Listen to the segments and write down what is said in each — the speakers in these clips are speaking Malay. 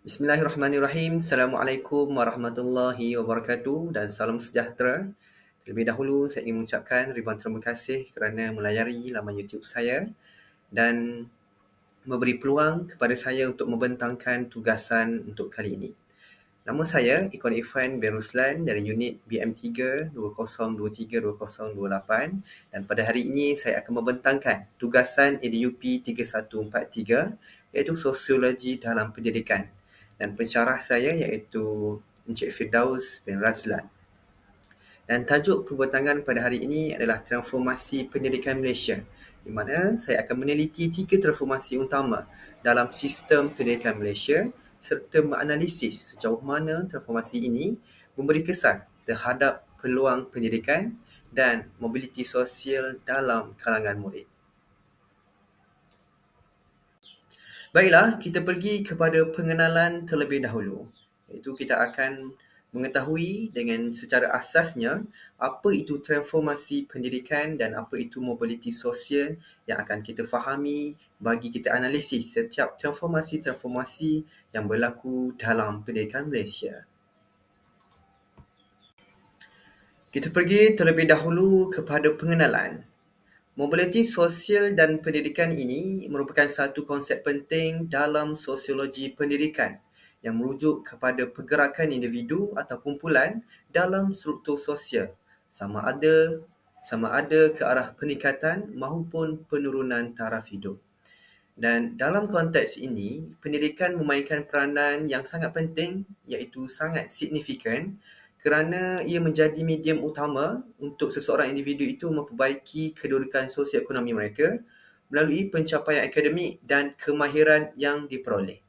Bismillahirrahmanirrahim. Assalamualaikum warahmatullahi wabarakatuh dan salam sejahtera. Terlebih dahulu saya ingin mengucapkan ribuan terima kasih kerana melayari laman YouTube saya dan memberi peluang kepada saya untuk membentangkan tugasan untuk kali ini. Nama saya Ikon Irfan bin Ruslan dari unit BM3 2023-2028 dan pada hari ini saya akan membentangkan tugasan EDUP 3143 iaitu Sosiologi dalam Pendidikan dan pensyarah saya iaitu Encik Firdaus bin Razlan. Dan tajuk pembentangan pada hari ini adalah Transformasi Pendidikan Malaysia, di mana saya akan meneliti 3 transformasi utama dalam sistem pendidikan Malaysia serta menganalisis sejauh mana transformasi ini memberi kesan terhadap peluang pendidikan dan mobiliti sosial dalam kalangan murid. Baiklah, kita pergi kepada pengenalan terlebih dahulu. Iaitu kita akan mengetahui dengan secara asasnya apa itu transformasi pendidikan dan apa itu mobiliti sosial yang akan kita fahami bagi kita analisis setiap transformasi-transformasi yang berlaku dalam pendidikan Malaysia. Kita pergi terlebih dahulu kepada pengenalan. Mobiliti sosial dan pendidikan ini merupakan satu konsep penting dalam sosiologi pendidikan yang merujuk kepada pergerakan individu atau kumpulan dalam struktur sosial sama ada ke arah peningkatan maupun penurunan taraf hidup. Dan dalam konteks ini, pendidikan memainkan peranan yang sangat penting iaitu sangat signifikan kerana ia menjadi medium utama untuk seseorang individu itu memperbaiki kedudukan sosioekonomi mereka melalui pencapaian akademik dan kemahiran yang diperoleh.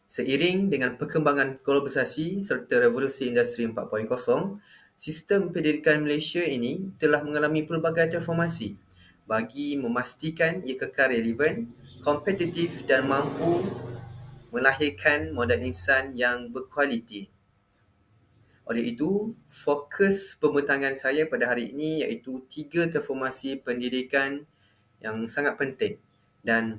Seiring dengan perkembangan globalisasi serta revolusi industri 4.0, sistem pendidikan Malaysia ini telah mengalami pelbagai transformasi bagi memastikan ia kekal relevan, kompetitif dan mampu melahirkan modal insan yang berkualiti. Oleh itu, fokus pembentangan saya pada hari ini iaitu 3 transformasi pendidikan yang sangat penting dan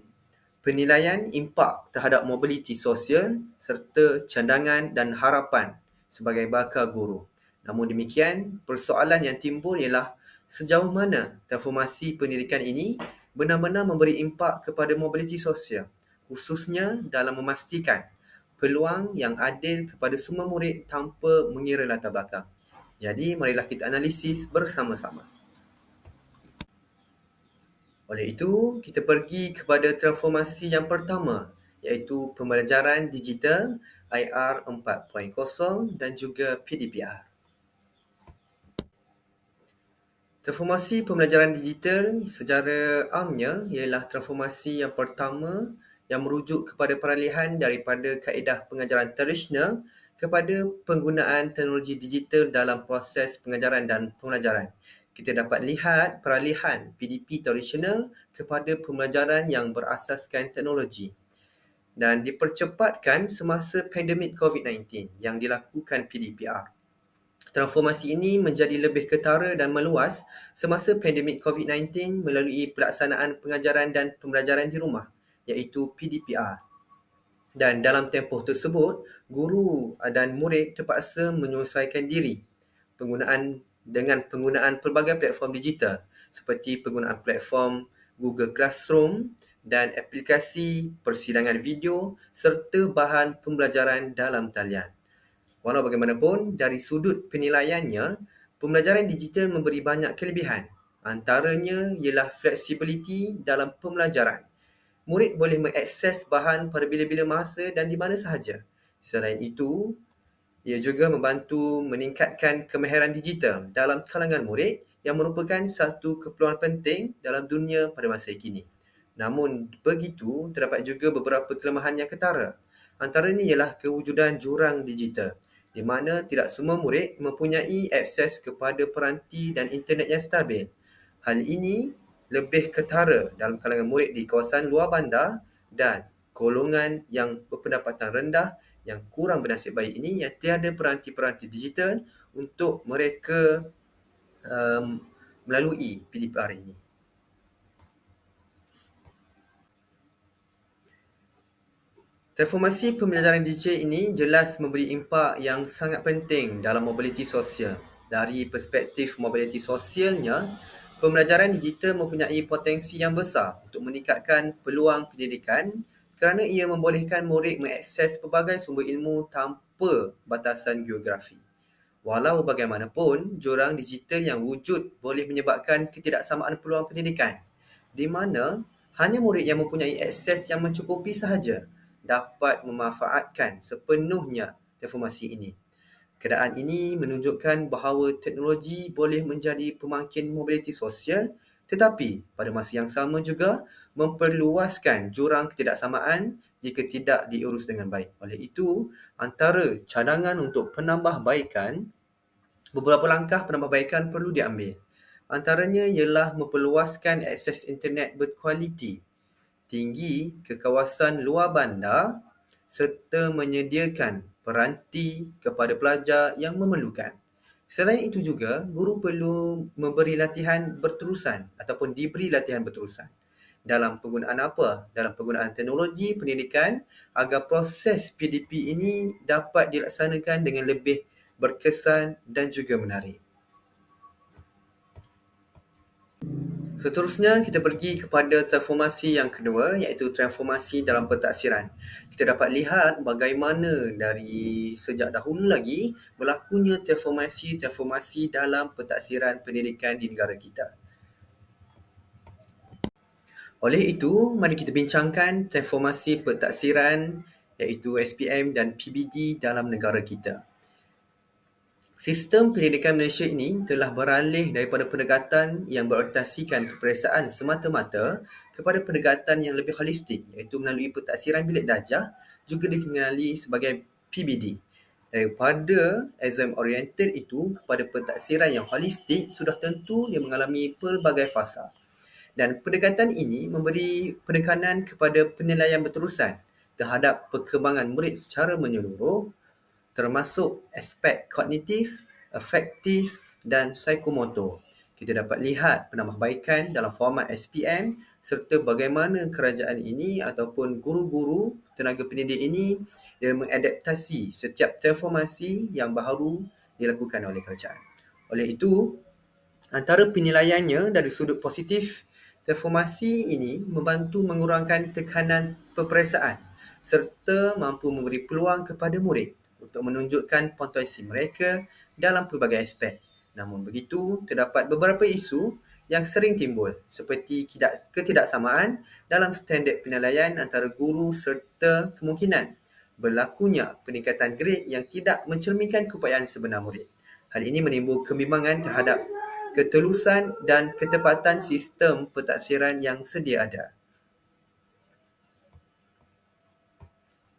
penilaian impak terhadap mobiliti sosial serta cadangan dan harapan sebagai bakal guru. Namun demikian, persoalan yang timbul ialah sejauh mana transformasi pendidikan ini benar-benar memberi impak kepada mobiliti sosial, khususnya dalam memastikan peluang yang adil kepada semua murid tanpa mengira latar belakang. Jadi, marilah kita analisis bersama-sama. Oleh itu, kita pergi kepada transformasi yang pertama, iaitu pembelajaran digital IR 4.0 dan juga PDPR. Transformasi pembelajaran digital secara amnya ialah transformasi yang pertama yang merujuk kepada peralihan daripada kaedah pengajaran tradisional kepada penggunaan teknologi digital dalam proses pengajaran dan pembelajaran. Kita dapat lihat peralihan PDP tradisional kepada pembelajaran yang berasaskan teknologi dan dipercepatkan semasa pandemik COVID-19 yang dilakukan PDPR. Transformasi ini menjadi lebih ketara dan meluas semasa pandemik COVID-19 melalui pelaksanaan pengajaran dan pembelajaran di rumah, iaitu PDPR. Dan dalam tempoh tersebut, guru dan murid terpaksa menyesuaikan diri dengan penggunaan pelbagai platform digital seperti penggunaan platform Google Classroom dan aplikasi persidangan video serta bahan pembelajaran dalam talian. Walau bagaimanapun, dari sudut penilaiannya, pembelajaran digital memberi banyak kelebihan. Antaranya ialah fleksibiliti dalam pembelajaran. Murid boleh mengakses bahan pada bila-bila masa dan di mana sahaja. Selain itu, ia juga membantu meningkatkan kemahiran digital dalam kalangan murid yang merupakan satu keperluan penting dalam dunia pada masa kini. Namun begitu, terdapat juga beberapa kelemahan yang ketara. Antaranya ialah kewujudan jurang digital, di mana tidak semua murid mempunyai akses kepada peranti dan internet yang stabil. Hal ini lebih ketara dalam kalangan murid di kawasan luar bandar dan golongan yang berpendapatan rendah yang kurang bernasib baik ini yang tiada peranti-peranti digital untuk mereka melalui PDPR ini. Transformasi pembelajaran digital ini jelas memberi impak yang sangat penting dalam mobiliti sosial. Dari perspektif mobiliti sosialnya, pembelajaran digital mempunyai potensi yang besar untuk meningkatkan peluang pendidikan kerana ia membolehkan murid mengakses pelbagai sumber ilmu tanpa batasan geografi. Walau bagaimanapun, jurang digital yang wujud boleh menyebabkan ketidaksamaan peluang pendidikan, di mana hanya murid yang mempunyai akses yang mencukupi sahaja dapat memanfaatkan sepenuhnya informasi ini. Keadaan ini menunjukkan bahawa teknologi boleh menjadi pemangkin mobiliti sosial, tetapi pada masa yang sama juga memperluaskan jurang ketidaksamaan jika tidak diurus dengan baik. Oleh itu, antara cadangan untuk penambahbaikan, beberapa langkah penambahbaikan perlu diambil. Antaranya ialah memperluaskan akses internet berkualiti tinggi ke kawasan luar bandar serta menyediakan peranti kepada pelajar yang memerlukan. Selain itu juga, guru perlu memberi latihan berterusan ataupun diberi latihan berterusan dalam penggunaan apa? Dalam penggunaan teknologi pendidikan agar proses PDP ini dapat dilaksanakan dengan lebih berkesan dan juga menarik. Seterusnya, kita pergi kepada transformasi yang kedua, iaitu transformasi dalam pentaksiran. Kita dapat lihat bagaimana dari sejak dahulu lagi berlakunya transformasi dalam pentaksiran pendidikan di negara kita. Oleh itu, mari kita bincangkan transformasi pentaksiran iaitu SPM dan PBD dalam negara kita. Sistem pendidikan Malaysia ini telah beralih daripada pendekatan yang berorientasikan peperiksaan semata-mata kepada pendekatan yang lebih holistik, iaitu melalui pentaksiran bilik darjah, juga dikenali sebagai PBD. Daripada exam oriented itu kepada pentaksiran yang holistik, sudah tentu dia mengalami pelbagai fasa. Dan pendekatan ini memberi penekanan kepada penilaian berterusan terhadap perkembangan murid secara menyeluruh, termasuk aspek kognitif, afektif dan psikomotor. Kita dapat lihat penambahbaikan dalam format SPM serta bagaimana kerajaan ini ataupun guru-guru tenaga pendidik ini dia mengadaptasi setiap transformasi yang baru dilakukan oleh kerajaan. Oleh itu, antara penilaiannya dari sudut positif, transformasi ini membantu mengurangkan tekanan peperiksaan serta mampu memberi peluang kepada murid untuk menunjukkan potensi mereka dalam pelbagai aspek. Namun begitu, terdapat beberapa isu yang sering timbul seperti ketidaksamaan dalam standard penilaian antara guru serta kemungkinan berlakunya peningkatan grade yang tidak mencerminkan keupayaan sebenar murid. Hal ini menimbul kebimbangan terhadap ketelusan dan ketepatan sistem pentaksiran yang sedia ada.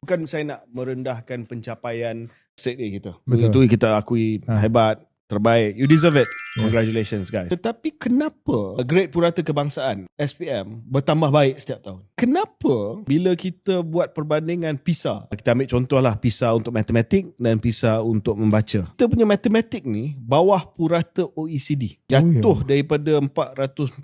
Bukan saya nak merendahkan pencapaian straight A kita. Betul. Itu kita akui hebat, terbaik. You deserve it. Congratulations guys. Tetapi kenapa grade purata kebangsaan SPM bertambah baik setiap tahun? Kenapa bila kita buat perbandingan PISA, kita ambil contohlah PISA untuk matematik dan PISA untuk membaca. Kita punya matematik ni bawah purata OECD. Jatuh daripada 440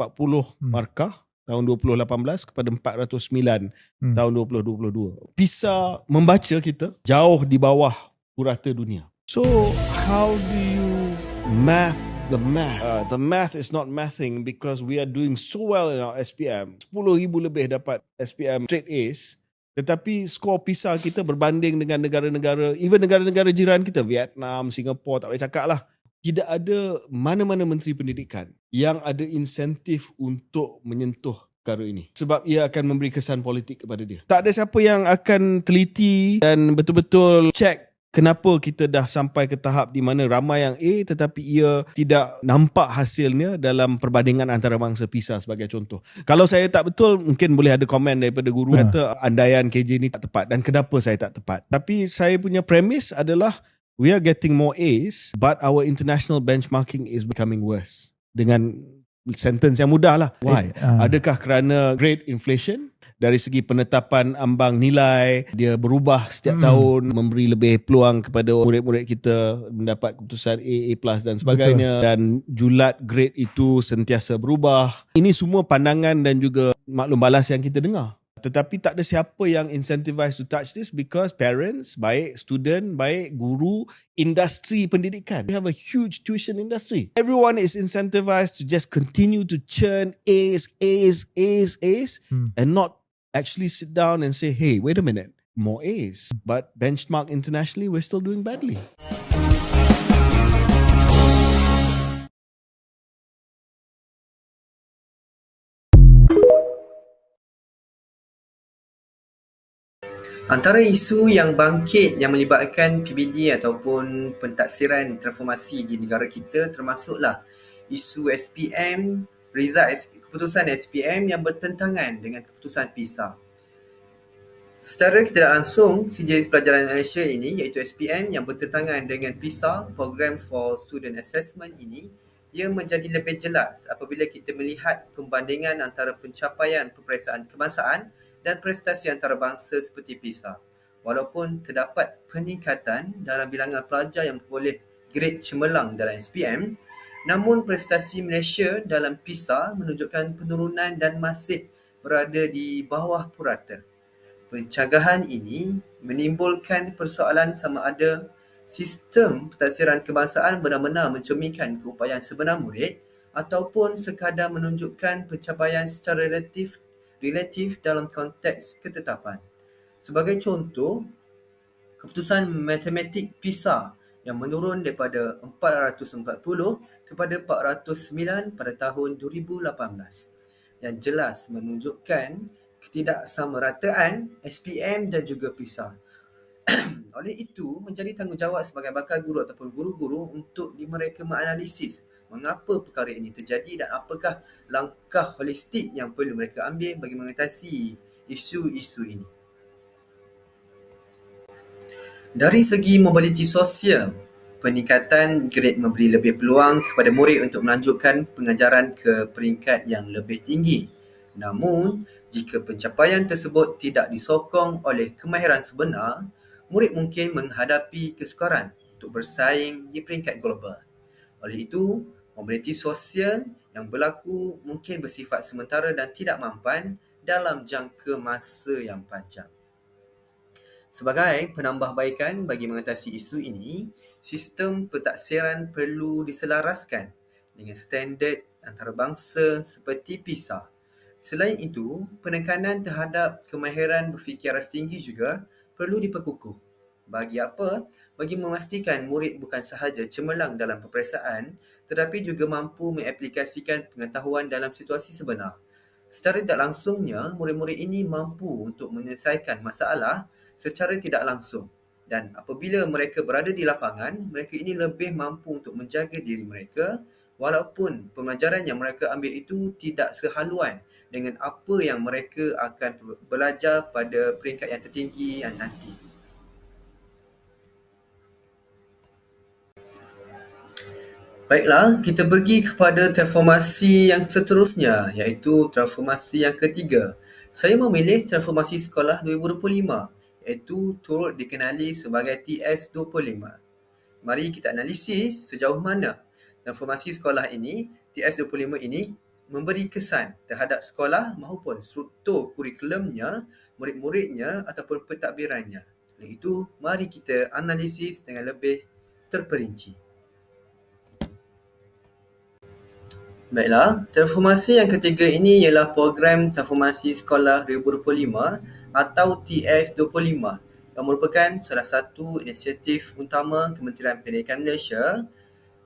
markah tahun 2018 kepada 409 tahun 2022. PISA membaca kita jauh di bawah purata dunia. So how do you math the math? The math is not mathing because we are doing so well in our SPM. 10,000 lebih dapat SPM straight A's. Tetapi skor PISA kita berbanding dengan negara-negara, even negara-negara jiran kita, Vietnam, Singapura, tak boleh cakap lah. Tidak ada mana-mana menteri pendidikan yang ada insentif untuk menyentuh perkara ini. Sebab ia akan memberi kesan politik kepada dia. Tak ada siapa yang akan teliti dan betul-betul cek kenapa kita dah sampai ke tahap di mana ramai yang A tetapi ia tidak nampak hasilnya dalam perbandingan antarabangsa PISA sebagai contoh. Kalau saya tak betul, mungkin boleh ada komen daripada guru kata andaian KJ ni tak tepat dan kenapa saya tak tepat. Tapi saya punya premis adalah we are getting more A's, but our international benchmarking is becoming worse. Dengan sentence yang mudah lah. Why? Adakah kerana grade inflation? Dari segi penetapan ambang nilai, dia berubah setiap tahun, memberi lebih peluang kepada murid-murid kita mendapat keputusan A, A+ dan sebagainya. Betul. Dan julat grade itu sentiasa berubah. Ini semua pandangan dan juga maklum balas yang kita dengar. Tetapi tak ada siapa yang incentivized to touch this because parents, baik student, baik guru, industri pendidikan. We have a huge tuition industry. Everyone is incentivized to just continue to churn A's, and not actually sit down and say, hey, wait a minute, more A's. But benchmark internationally, we're still doing badly. Antara isu yang bangkit yang melibatkan PBD ataupun pentaksiran transformasi di negara kita termasuklah isu SPM, keputusan SPM yang bertentangan dengan keputusan PISA. Secara tidak langsung, Sijil Pelajaran Malaysia ini iaitu SPM yang bertentangan dengan PISA, Program for Student Assessment ini, ia menjadi lebih jelas apabila kita melihat perbandingan antara pencapaian peperiksaan kebangsaan dan prestasi antarabangsa seperti PISA. Walaupun terdapat peningkatan dalam bilangan pelajar yang memperoleh grade cemerlang dalam SPM, namun prestasi Malaysia dalam PISA menunjukkan penurunan dan masih berada di bawah purata. Pencegahan ini menimbulkan persoalan sama ada sistem pentaksiran kebangsaan benar-benar mencerminkan keupayaan sebenar murid ataupun sekadar menunjukkan pencapaian secara relatif dalam konteks ketetapan. Sebagai contoh, keputusan matematik PISA yang menurun daripada 440 kepada 409 pada tahun 2018 yang jelas menunjukkan ketidaksamarataan SPM dan juga PISA. Oleh itu, menjadi tanggungjawab sebagai bakal guru ataupun guru-guru untuk mereka menganalisis mengapa perkara ini terjadi dan apakah langkah holistik yang perlu mereka ambil bagi mengatasi isu-isu ini. Dari segi mobiliti sosial, peningkatan grade memberi lebih peluang kepada murid untuk melanjutkan pengajaran ke peringkat yang lebih tinggi. Namun, jika pencapaian tersebut tidak disokong oleh kemahiran sebenar, murid mungkin menghadapi kesukaran untuk bersaing di peringkat global. Oleh itu, mobiliti sosial yang berlaku mungkin bersifat sementara dan tidak mampan dalam jangka masa yang panjang. Sebagai penambahbaikan bagi mengatasi isu ini, sistem pentaksiran perlu diselaraskan dengan standard antarabangsa seperti PISA. Selain itu, penekanan terhadap kemahiran berfikir aras tinggi juga perlu diperkukuh. Bagi apa? Bagi memastikan murid bukan sahaja cemerlang dalam peperiksaan tetapi juga mampu mengaplikasikan pengetahuan dalam situasi sebenar. Secara tidak langsungnya, murid-murid ini mampu untuk menyelesaikan masalah secara tidak langsung dan apabila mereka berada di lapangan, mereka ini lebih mampu untuk menjaga diri mereka walaupun pembelajaran yang mereka ambil itu tidak sehaluan dengan apa yang mereka akan belajar pada peringkat yang tertinggi nanti. Baiklah, kita pergi kepada transformasi yang seterusnya iaitu transformasi yang ketiga. Saya memilih transformasi sekolah 2025 iaitu turut dikenali sebagai TS25. Mari kita analisis sejauh mana transformasi sekolah ini, TS25 ini, memberi kesan terhadap sekolah maupun struktur kurikulumnya, murid-muridnya ataupun pentadbirannya. Oleh itu, mari kita analisis dengan lebih terperinci. Baiklah, transformasi yang ketiga ini ialah program transformasi sekolah 2025 atau TS25 yang merupakan salah satu inisiatif utama Kementerian Pendidikan Malaysia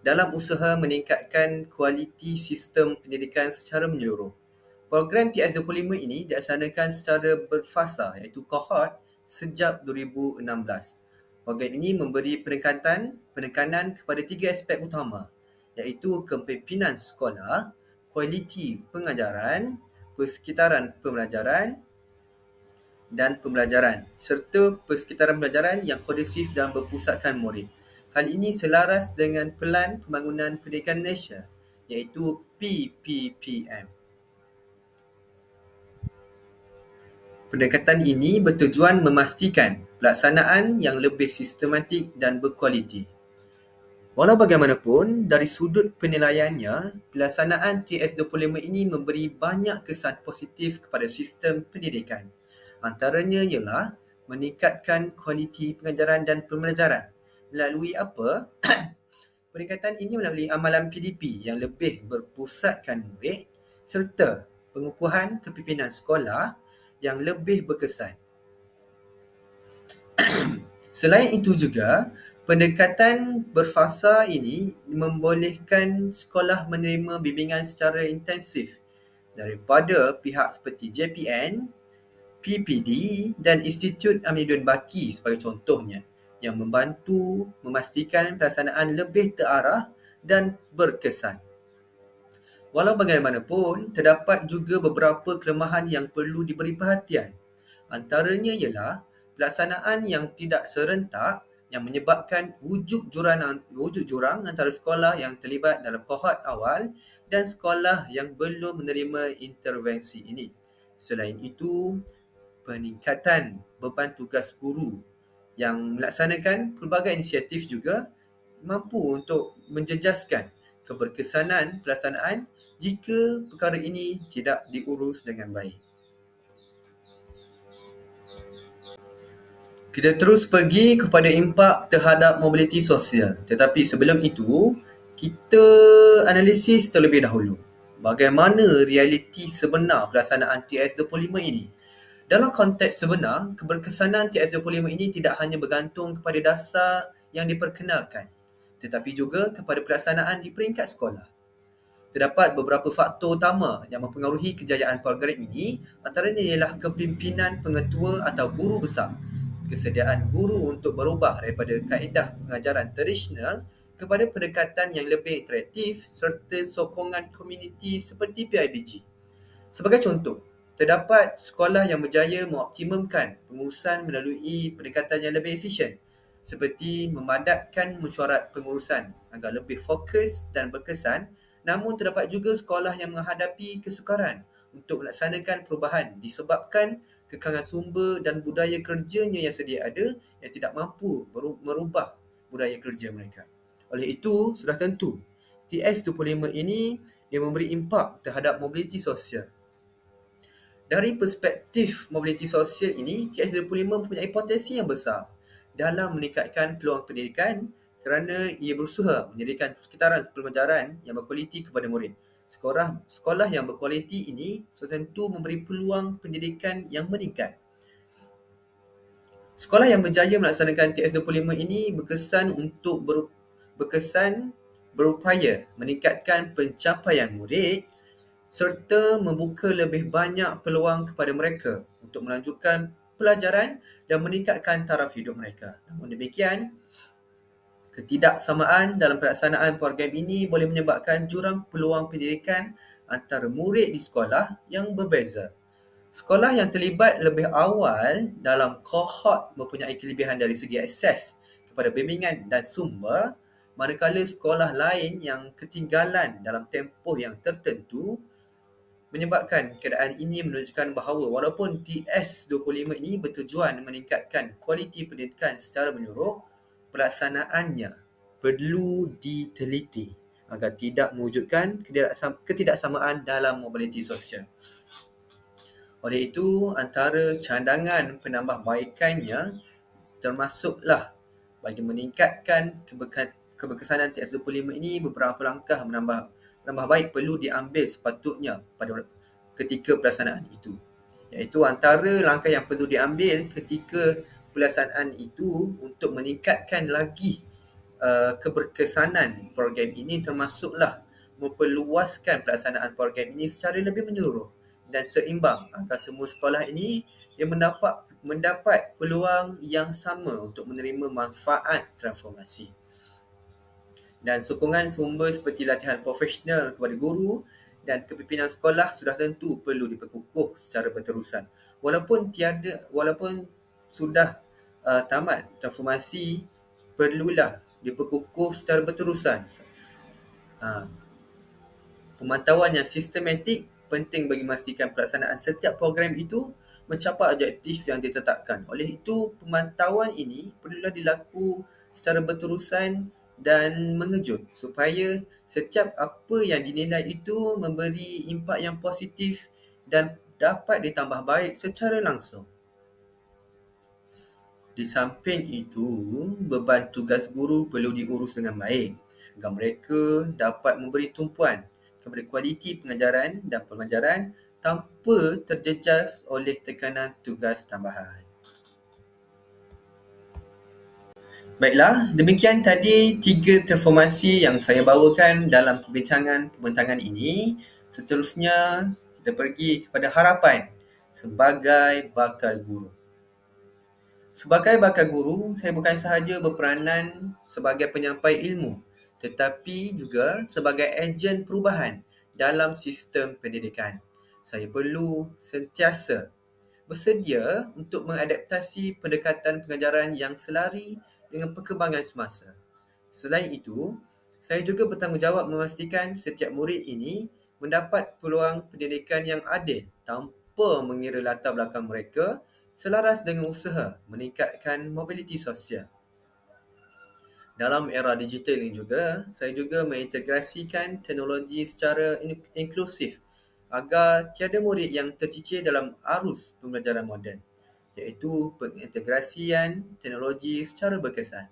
dalam usaha meningkatkan kualiti sistem pendidikan secara menyeluruh. Program TS25 ini dilaksanakan secara berfasa iaitu kohort sejak 2016. Program ini memberi penekanan kepada tiga aspek utama iaitu kepimpinan sekolah, kualiti pengajaran, persekitaran pembelajaran dan pembelajaran serta persekitaran pembelajaran yang kondusif dan berpusatkan murid. Hal ini selaras dengan Pelan Pembangunan Pendidikan Malaysia iaitu PPPM. Pendekatan ini bertujuan memastikan pelaksanaan yang lebih sistematik dan berkualiti. Walau bagaimanapun, dari sudut penilaiannya, pelaksanaan TS25 ini memberi banyak kesan positif kepada sistem pendidikan. Antaranya ialah meningkatkan kualiti pengajaran dan pembelajaran. Melalui apa? Peningkatan ini melalui amalan PDP yang lebih berpusatkan murid serta pengukuhan kepimpinan sekolah yang lebih berkesan. Selain itu juga, pendekatan berfasa ini membolehkan sekolah menerima bimbingan secara intensif daripada pihak seperti JPN, PPD dan Institut Amiduddin Baki sebagai contohnya, yang membantu memastikan pelaksanaan lebih terarah dan berkesan. Walau bagaimanapun, terdapat juga beberapa kelemahan yang perlu diberi perhatian. Antaranya ialah pelaksanaan yang tidak serentak yang menyebabkan wujud jurang antara sekolah yang terlibat dalam kohort awal dan sekolah yang belum menerima intervensi ini. Selain itu, peningkatan beban tugas guru yang melaksanakan pelbagai inisiatif juga mampu untuk menjejaskan keberkesanan pelaksanaan jika perkara ini tidak diurus dengan baik. Kita terus pergi kepada impak terhadap mobiliti sosial. Tetapi sebelum itu, kita analisis terlebih dahulu bagaimana realiti sebenar pelaksanaan TS25 ini. Dalam konteks sebenar, keberkesanan TS25 ini tidak hanya bergantung kepada dasar yang diperkenalkan, tetapi juga kepada pelaksanaan di peringkat sekolah. Terdapat beberapa faktor utama yang mempengaruhi kejayaan program ini, antaranya ialah kepimpinan pengetua atau guru besar, kesediaan guru untuk berubah daripada kaedah pengajaran tradisional kepada pendekatan yang lebih interaktif serta sokongan komuniti seperti PIBG. Sebagai contoh, terdapat sekolah yang berjaya mengoptimumkan pengurusan melalui pendekatan yang lebih efisien, seperti memadatkan mesyuarat pengurusan agar lebih fokus dan berkesan. Namun terdapat juga sekolah yang menghadapi kesukaran untuk melaksanakan perubahan disebabkan kekangan sumber dan budaya kerjanya yang sedia ada yang tidak mampu merubah budaya kerja mereka. Oleh itu, sudah tentu TS25 ini dia memberi impak terhadap mobiliti sosial. Dari perspektif mobiliti sosial ini, TS25 mempunyai potensi yang besar dalam meningkatkan peluang pendidikan kerana ia berusaha menyediakan sekitaran pembelajaran yang berkualiti kepada murid. Sekolah yang berkualiti ini tentu memberi peluang pendidikan yang meningkat. Sekolah yang berjaya melaksanakan TS25 ini berupaya meningkatkan pencapaian murid serta membuka lebih banyak peluang kepada mereka untuk melanjutkan pelajaran dan meningkatkan taraf hidup mereka. Namun demikian, ketidaksamaan dalam pelaksanaan program ini boleh menyebabkan jurang peluang pendidikan antara murid di sekolah yang berbeza. Sekolah yang terlibat lebih awal dalam kohort mempunyai kelebihan dari segi akses kepada bimbingan dan sumber, manakala sekolah lain yang ketinggalan dalam tempoh yang tertentu. Menyebabkan keadaan ini menunjukkan bahawa walaupun TS25 ini bertujuan meningkatkan kualiti pendidikan secara menyeluruh, pelaksanaannya perlu diteliti agar tidak mewujudkan ketidaksamaan dalam mobiliti sosial. Oleh itu, antara cadangan penambahbaikannya termasuklah bagi meningkatkan keberkesanan TS25 ini, beberapa langkah menambah baik perlu diambil sepatutnya pada ketika pelaksanaan itu. Iaitu antara langkah yang perlu diambil ketika pelaksanaan itu untuk meningkatkan lagi keberkesanan program ini termasuklah memperluaskan pelaksanaan program ini secara lebih menyeluruh dan seimbang agar semua sekolah ini yang mendapat peluang yang sama untuk menerima manfaat transformasi. Dan sokongan sumber seperti latihan profesional kepada guru dan kepimpinan sekolah sudah tentu perlu diperkukuh secara berterusan. Walaupun sudah tamat transformasi, perlulah diperkukuh secara berterusan. Pemantauan yang sistematik penting bagi memastikan pelaksanaan setiap program itu mencapai objektif yang ditetapkan. Oleh itu, pemantauan ini perlulah dilakukan secara berterusan dan mengejut supaya setiap apa yang dinilai itu memberi impak yang positif dan dapat ditambah baik secara langsung. Di samping itu, beban tugas guru perlu diurus dengan baik agar mereka dapat memberi tumpuan kepada kualiti pengajaran dan pembelajaran tanpa terjejas oleh tekanan tugas tambahan. Baiklah, demikian tadi 3 transformasi yang saya bawakan dalam perbincangan pembentangan ini. Seterusnya, kita pergi kepada harapan sebagai bakal guru. Sebagai bakal guru, saya bukan sahaja berperanan sebagai penyampai ilmu, tetapi juga sebagai ejen perubahan dalam sistem pendidikan. Saya perlu sentiasa bersedia untuk mengadaptasi pendekatan pengajaran yang selari dengan perkembangan semasa. Selain itu, saya juga bertanggungjawab memastikan setiap murid ini mendapat peluang pendidikan yang adil tanpa mengira latar belakang mereka, selaras dengan usaha meningkatkan mobiliti sosial. Dalam era digital ini juga, saya juga mengintegrasikan teknologi secara inklusif agar tiada murid yang tercicir dalam arus pembelajaran moden, iaitu pengintegrasian teknologi secara berkesan.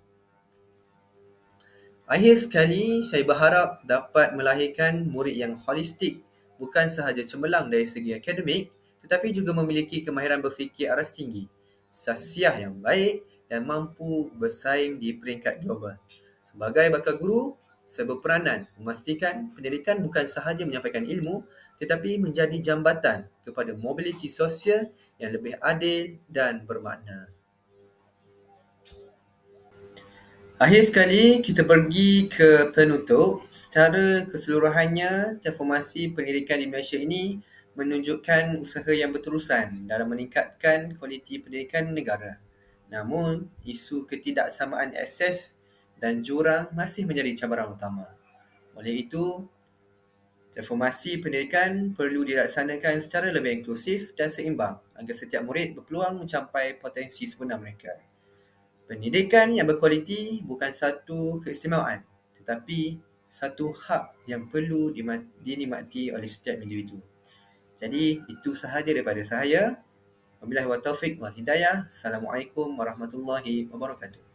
Akhir sekali, saya berharap dapat melahirkan murid yang holistik, bukan sahaja cemerlang dari segi akademik, tetapi juga memiliki kemahiran berfikir aras tinggi, sasiah yang baik dan mampu bersaing di peringkat global. Sebagai bakal guru, saya berperanan memastikan pendidikan bukan sahaja menyampaikan ilmu, tetapi menjadi jambatan kepada mobiliti sosial yang lebih adil dan bermakna. Akhir sekali, kita pergi ke penutup. Secara keseluruhannya, transformasi pendidikan di Malaysia ini menunjukkan usaha yang berterusan dalam meningkatkan kualiti pendidikan negara. Namun, isu ketidaksamaan akses dan jurang masih menjadi cabaran utama. Oleh itu, transformasi pendidikan perlu dilaksanakan secara lebih inklusif dan seimbang agar setiap murid berpeluang mencapai potensi sebenar mereka. Pendidikan yang berkualiti bukan satu keistimewaan, tetapi satu hak yang perlu dinikmati oleh setiap individu. Jadi, itu sahaja daripada saya. Wabillahi wa taufiq wal hidayah. Assalamualaikum warahmatullahi wabarakatuh.